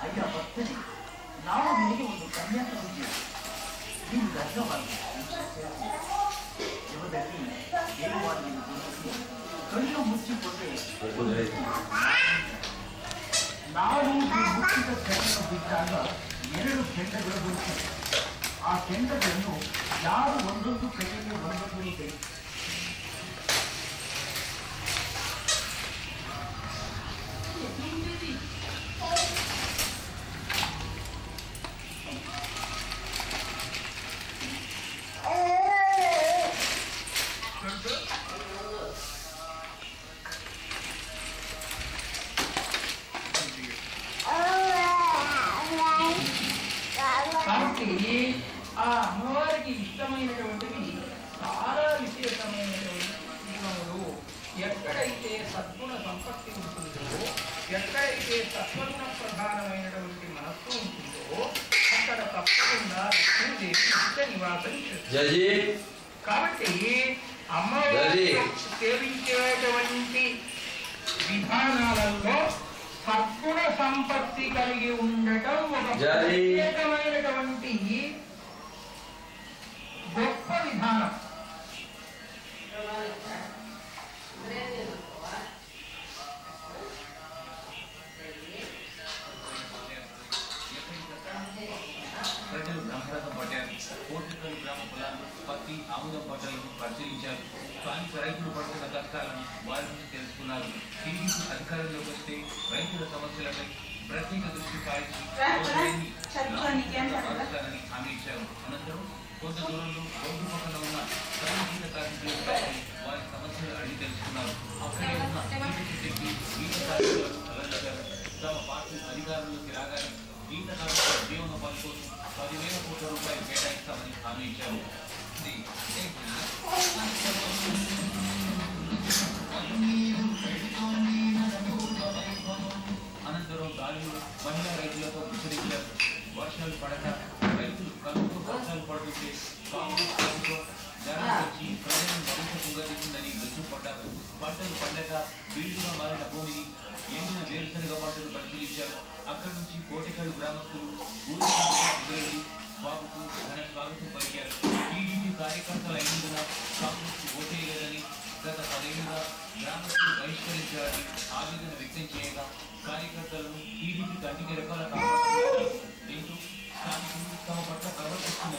ಅಯ್ಯ ಭಕ್ತರಿ ನಾವು ನಿನಗೆ ಒಂದು ಕನ್ಯಾಸ ಬಗ್ಗೆ ನೀವು ದರ್ಶನವಾಗಿ ಜೀವದಲ್ಲಿ ದೇವವಾಗಿ ಕಣ್ಣು ಮುಚ್ಚಿಕೊಂಡೆ ನಾವು ಮುಚ್ಚಿದ ಕೆಂಡ ಬಿಟ್ಟಾಗ 2 ಕೆಂಡಗಳು ಬರುತ್ತವೆ. ಆ ಕೆಂಡಗಳನ್ನು ಯಾರು ಒಂದೊಂದು ಕೈಯಲ್ಲಿ ಒಂದೊಂದು ಇದೆ కాబట్టి ఆ అమ్మవారికి ఇష్టమైనటువంటివి చాలా విశేషమైనటువంటి జీవములు. ఎక్కడైతే సద్గుణ సంపత్తి ఉంటుందో, ఎక్కడైతే సత్వగుణ ప్రధానమైనటువంటి మనస్సు ఉంటుందో అక్కడ తప్పకుండా లక్ష్మీదేవి నిత్య నివాసం చేస్తుంది. కాబట్టి అమ్మవారి సేవించేటువంటి విధానాలలో సద్గుణ సంపత్తి కలిగి ఉండటం ఒక ప్రత్యేకమైనటువంటి గొప్ప విధానం. ప్రజలు బ్రహ్మరథం పట్టారు. కోటికల్ గ్రామ పొలాలు పత్తి ఆముదం పంటలను పరిశీలించారు. స్థానిక రైతులు పడుతున్న కష్టాలను వారి నుంచి తెలుసుకున్నారు. తిరిగి అధికారంలోకి వస్తే రైతుల సమస్యలపై ప్రత్యేక దృష్టి సారించి హామీ ఇచ్చారు. అనంతరం కొంత దూరంలో రోడ్డు పక్కన ఉన్న శ్రమజీత కార్మికులు వారి సమస్యలు అడిగి తెలుసుకున్నారు. అక్కడే ఉన్న తమ పార్టీ అధికారంలోకి రాగానే ఈత కార్మికుల జీవనోపాధి కోసం 10,000 కోట్ల రూపాయలు కేటాయిస్తామని హామీ ఇచ్చారు. అనంతరం గాలిలో మహిళా రైతులతో విసిరించారు. వర్షాలు పడక రైతులు కలుపుతో వర్షాలు పడుతుంటే కాంగ్రెస్ ప్రభుత్వం జనం వచ్చి ప్రజలను మరింత కుంగదీసిందని విరుచుపడ్డారు. పంటలు పండక బీడుగా మారిన భూమిని ఎండిన వేరుశనగ పంటలు పరిశీలించారు. అక్కడి నుంచి కోటికల్ గ్రామస్తులు ఊరి బాబుకు ఘన స్వాగతం పలికారు. టీడీపీ కార్యకర్తలు అయినందున కాంగ్రెస్ ఓటేయలేదని గత 10 ఏళ్లుగా గ్రామస్తులు బహిష్కరించారని ఆవేదన వ్యక్తం చేయగా కార్యకర్తలను టీడీపీ కంటికి రెక్కల కాపాడుతున్నారు. దీంతో స్థానికులు తమ పట్ల ప్రవర్తిస్తున్న